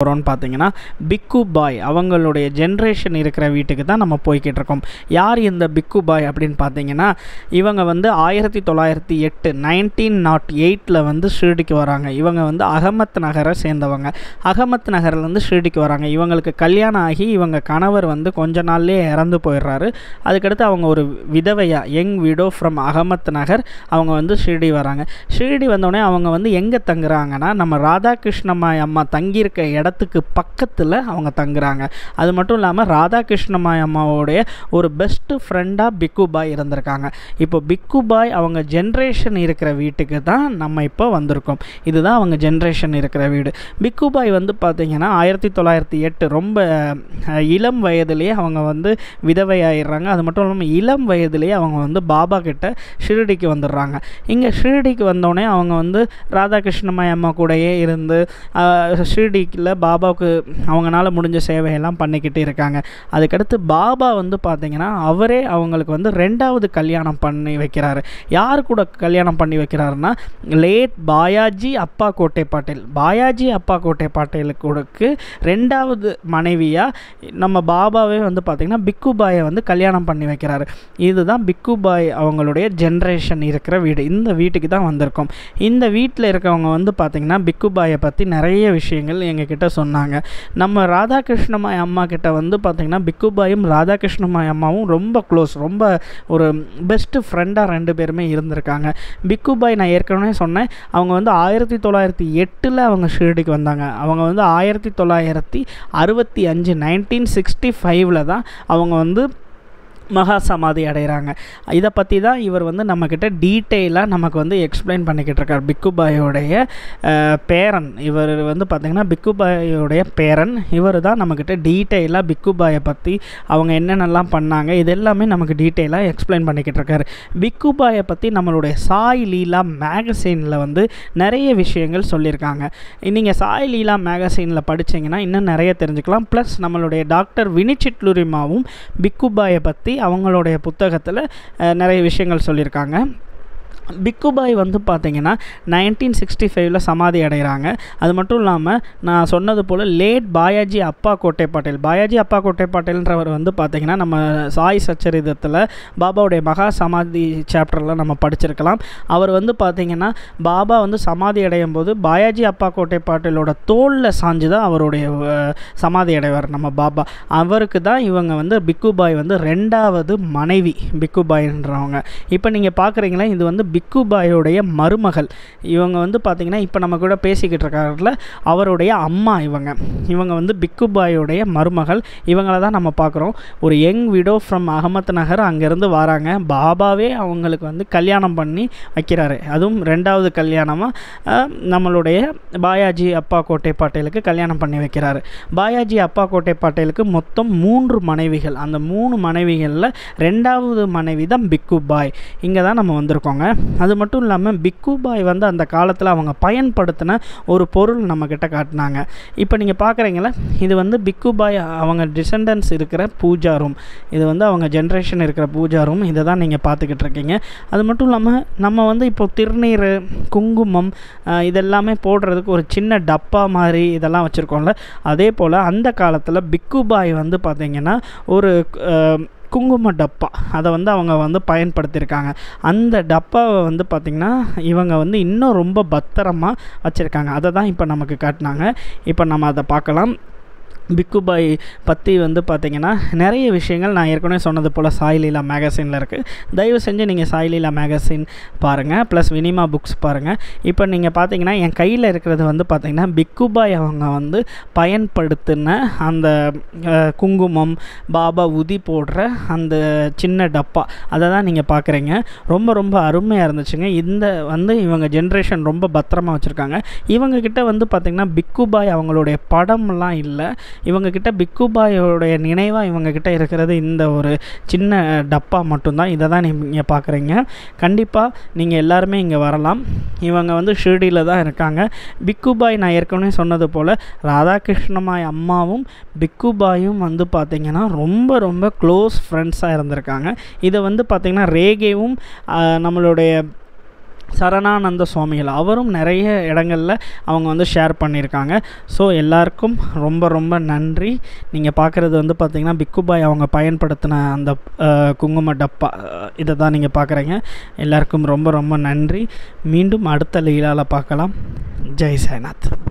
போகிறோன்னு பார்த்தீங்கன்னா பிக்கு பாய் அவங்களுடைய ஜென்ரேஷன் இருக்கிற வீட்டுக்கு தான் நம்ம போய்கிட்டு இருக்கோம். யார் இந்த பிக்கு பாய் அப்படின்னு பார்த்தீங்கன்னா, இவங்க வந்து 1908 1908 வந்து ஷிர்டிக்கு வராங்க. இவங்க வந்து அகமத் நகரை சேர்ந்தவங்க. அகமத் நகர்லேருந்து ஷிர்டிக்கு வராங்க. இவங்களுக்கு கல்யாணம் ஆகி இவங்க கணவர் வந்து கொஞ்ச நாள்லேயே இறந்து போயிடுறாரு. அதுக்கடுத்து அவங்க ஒரு விதவையா யங் விடோ ஃப்ரம் அகமத் நகர் அவங்க வந்து ஷிர்டி வராங்க. ஷிர்டி வந்தோடனே அவங்க வந்து எங்கே தங்குறாங்கன்னா, நம்ம ராதாகிருஷ்ணமாய் அம்மா தங்கியிருக்க இடத்துக்கு பக்கத்தில் அவங்க தங்குறாங்க. அது மட்டும் இல்லாமல் ராதாகிருஷ்ணமாய் அம்மாவோடைய ஒரு பெஸ்ட்டு ஃப்ரெண்டாக பிக்கு பாய் இருந்திருக்காங்க. இப்போ பிக்கு பாய் அவங்க ஜென்ரேஷன் இருக்கிற வீட்டுக்கு தான் நம்ம இப்போ வந்திருக்கோம். இதுதான் அவங்க ஜென்ரேஷன் இருக்கிற வீடு. பிக்கு பாய் வந்து பார்த்திங்கன்னா 1908 ரொம்ப இளம் வயதிலேயே அவங்க வந்து விதவையாயிடுறாங்க. அது மட்டும் இல்லாமல் இளம் வயதிலேயே அவங்க வந்து பாபா கிட்ட ஷிர்டிக்கு வந்துடுறாங்க. இங்கே ஷிர்டிக்கு வந்தோடனே அவங்க வந்து ராதாகிருஷ்ணமாய் அம்மா கூடயே இருந்து ஷிர்டிக்கில் பாபாவுக்கு அவங்களால முடிஞ்ச சேவையெல்லாம் பண்ணிக்கிட்டு இருக்காங்க. அதுக்கடுத்து பாபா வந்து பார்த்திங்கன்னா அவரே அவங்களுக்கு வந்து 2வது கல்யாணம் பண்ணி வைக்கிறாரு. யார் கூட கல்யாணம் பண்ணி வைக்கிறாருன்னா, லேட் பாயாஜி அப்பா கோட்டை பாட்டேல். பாயாஜி அப்பா கோட்டை பாட்டேலுக்கு 2வது மனைவியாக நம்ம பாபாவே வந்து பார்த்திங்கன்னா பிக்கு பாயை வந்து கல்யாணம் பண்ணி வைக்கிறாரு. இதுதான் பிக்கு பாய் அவங்களுடைய ஜென்ரேஷன் இருக்கிற வீடு. இந்த வீட்டுக்கு தான் வந்திருக்கோம். இந்த வீட்டில் இருக்கவங்க வந்து பார்த்திங்கன்னா பிக்கு பாயை பற்றி நிறைய விஷயங்கள் எங்ககிட்ட சொன்னாங்க. நம்ம ராதாகிருஷ்ணமாய் அம்மா கிட்ட வந்து பார்த்திங்கன்னா பிக்கு பாயும் ராதாகிருஷ்ணமாய் அம்மாவும் ரொம்ப க்ளோஸ், ரொம்ப ஒரு பெஸ்ட்டு ஃப்ரெண்டாக 2 பேருமே இருந்திருக்காங்க. பிக்கு பாய் நான் ஏற்கனவே சொன்னேன், அவங்க வந்து 1908 அவங்க ஷிர்டிக்கு வந்தாங்க. அவங்க வந்து 1965 1965 தான் அவங்க வந்து மகா சமாதி அடைகிறாங்க. இதை பற்றி தான் இவர் வந்து நம்மக்கிட்ட டீட்டெயிலாக நமக்கு வந்து எக்ஸ்பிளைன் பண்ணிக்கிட்டு இருக்கார். பிக்கு பாயோடைய பேரன் இவர் வந்து பார்த்திங்கன்னா பிக்கு பாயோடைய பேரன் இவர் தான் நம்மக்கிட்ட டீட்டெயிலாக பிக்கு பாயை பற்றி அவங்க என்னென்னலாம் பண்ணாங்க இது எல்லாமே நமக்கு டீட்டெயிலாக எக்ஸ்பிளைன் பண்ணிக்கிட்டு இருக்காரு. பிக்கு பாயை பற்றி நம்மளுடைய சாய் லீலா மேகசீனில் வந்து நிறைய விஷயங்கள் சொல்லியிருக்காங்க. நீங்கள் சாய் லீலா மேகசீனில் படித்தீங்கன்னா இன்னும் நிறைய தெரிஞ்சுக்கலாம். ப்ளஸ் நம்மளுடைய டாக்டர் வினிச்சிட்லுரிமாவும் பிக்கு பாயை பற்றி அவங்களுடைய புத்தகத்தில் நிறைய விஷயங்கள் சொல்லியிருக்காங்க. பிக்கு பாய் வந்து பார்த்திங்கன்னா 1965 சமாதி அடைகிறாங்க. அது மட்டும் இல்லாமல் நான் சொன்னது போல் லேட் பாயாஜி அப்பா கோட்டை பாட்டேல், பாயாஜி அப்பா கோட்டை பாட்டேல்ன்றவர் வந்து பார்த்திங்கன்னா நம்ம சாய் சச்சரிதத்தில் பாபாவுடைய மகா சமாதி சாப்டரில் நம்ம படிச்சிருக்கலாம். அவர் வந்து பார்த்திங்கன்னா பாபா வந்து சமாதி அடையும் போது பாயாஜி அப்பா கோட்டை பாட்டேலோட தோளில் சாஞ்சு தான் அவருடைய சமாதி அடைவார் நம்ம பாபா. அவருக்கு தான் இவங்க வந்து பிக்கு பாய் வந்து 2வது மனைவி பிக்கு பாய்ன்றவங்க. இப்போ நீங்கள் பார்க்குறீங்களா, இது வந்து பிக்கு பாயோடைய மருமகள். இவங்க வந்து பார்த்திங்கன்னா இப்போ நம்ம கூட பேசிக்கிட்டு இருக்காருல அவருடைய அம்மா. இவங்க வந்து பிக்கு பாயோடைய மருமகள். இவங்கள தான் நம்ம பார்க்குறோம். ஒரு யங் விடோ ஃப்ரம் அகமத் நகர் அங்கேருந்து வராங்க. பாபாவே அவங்களுக்கு வந்து கல்யாணம் பண்ணி வைக்கிறாரு. அதுவும் 2வது கல்யாணமாக நம்மளுடைய பாயாஜி அப்பா கோட்டை பாட்டேலுக்கு கல்யாணம் பண்ணி வைக்கிறாரு. பாயாஜி அப்பா கோட்டை பாட்டேலுக்கு மொத்தம் 3 மனைவிகள். அந்த 3 மனைவிகளில் 2வது மனைவி தான் பிக்கு பாய். இங்கே தான் நம்ம வந்திருக்கோங்க. அது மட்டும் இல்லாமல் பிக்கு பாய் வந்து அந்த காலத்தில் அவங்க பயன்படுத்தின ஒரு பொருள் நம்மக்கிட்ட காட்டினாங்க. இப்போ நீங்கள் பார்க்குறீங்களா, இது வந்து பிக்கு பாய் அவங்க டிசெண்டன்ஸ் இருக்கிற பூஜா ரூம். இது வந்து அவங்க ஜென்ரேஷன் இருக்கிற பூஜா ரூம். இதை தான் நீங்கள் பார்த்துக்கிட்டு இருக்கீங்க. அது மட்டும் இல்லாமல் நம்ம வந்து இப்போ திருநீர் குங்குமம் இதெல்லாமே போடுறதுக்கு ஒரு சின்ன டப்பா மாதிரி இதெல்லாம் வச்சுருக்கோம்ல, அதே போல் அந்த காலத்தில் பிக்கு பாய் வந்து பார்த்திங்கன்னா ஒரு குங்கும டப்பா அதை வந்து அவங்க வந்து பயன்படுத்தியிருக்காங்க. அந்த டப்பாவை வந்து பார்த்திங்கன்னா இவங்க வந்து இன்னும் ரொம்ப பத்திரமாக வச்சுருக்காங்க. அதை தான் இப்போ நமக்கு காட்டினாங்க. இப்போ நம்ம அதை பார்க்கலாம். பிக்கு பாய் பற்றி வந்து பார்த்திங்கன்னா நிறைய விஷயங்கள் நான் ஏற்கனவே சொன்னது போல் சாய் லீலா மேகசினில் இருக்குது. தயவு செஞ்சு நீங்கள் சாய் லீலா மேகசின் பாருங்கள், ப்ளஸ் வினிமா புக்ஸ் பாருங்கள். இப்போ நீங்கள் பார்த்தீங்கன்னா என் கையில் இருக்கிறது வந்து பார்த்திங்கன்னா பிக்கு பாய் அவங்க வந்து பயன்படுத்தின அந்த குங்குமம் பாபா உதி போடுற அந்த சின்ன டப்பா அதை தான் நீங்கள் பார்க்குறீங்க. ரொம்ப ரொம்ப அருமையாக இருந்துச்சுங்க. இந்த வந்து இவங்க ஜென்ரேஷன் ரொம்ப பத்திரமாக வச்சுருக்காங்க. இவங்கக்கிட்ட வந்து பார்த்திங்கன்னா பிக்கு பாய் அவங்களுடைய படம்லாம் இல்லை. இவங்கக்கிட்ட பிக்கு பாயோடைய நினைவாக இவங்கக்கிட்ட இருக்கிறது இந்த ஒரு சின்ன டப்பா மட்டும்தான். இதை தான் நீங்கள் பார்க்குறீங்க. கண்டிப்பாக நீங்கள் எல்லாருமே இங்கே வரலாம். இவங்க வந்து ஷிர்டியில் தான் இருக்காங்க. பிக்கு பாய் நான் ஏற்கனவே சொன்னது போல் ராதாகிருஷ்ணமாய் அம்மாவும் பிக்கு பாயும் வந்து பார்த்திங்கன்னா ரொம்ப ரொம்ப க்ளோஸ் ஃப்ரெண்ட்ஸாக இருந்திருக்காங்க. இதை வந்து பார்த்திங்கன்னா ரேகேவும் நம்மளுடைய சரணானந்த சுவாமிகள் அவரும் நிறைய இடங்களில் அவங்க வந்து ஷேர் பண்ணியிருக்காங்க. ஸோ எல்லாருக்கும் ரொம்ப ரொம்ப நன்றி. நீங்கள் பார்க்குறது வந்து பார்த்திங்கன்னா பிக்குபாய் அவங்க பயன்படுத்தின அந்த குங்கும டப்பா இதை தான் நீங்கள் பார்க்குறீங்க. எல்லாருக்கும் ரொம்ப ரொம்ப நன்றி. மீண்டும் அடுத்த லீலாவில் பார்க்கலாம். ஜெய் சாய்நாத்.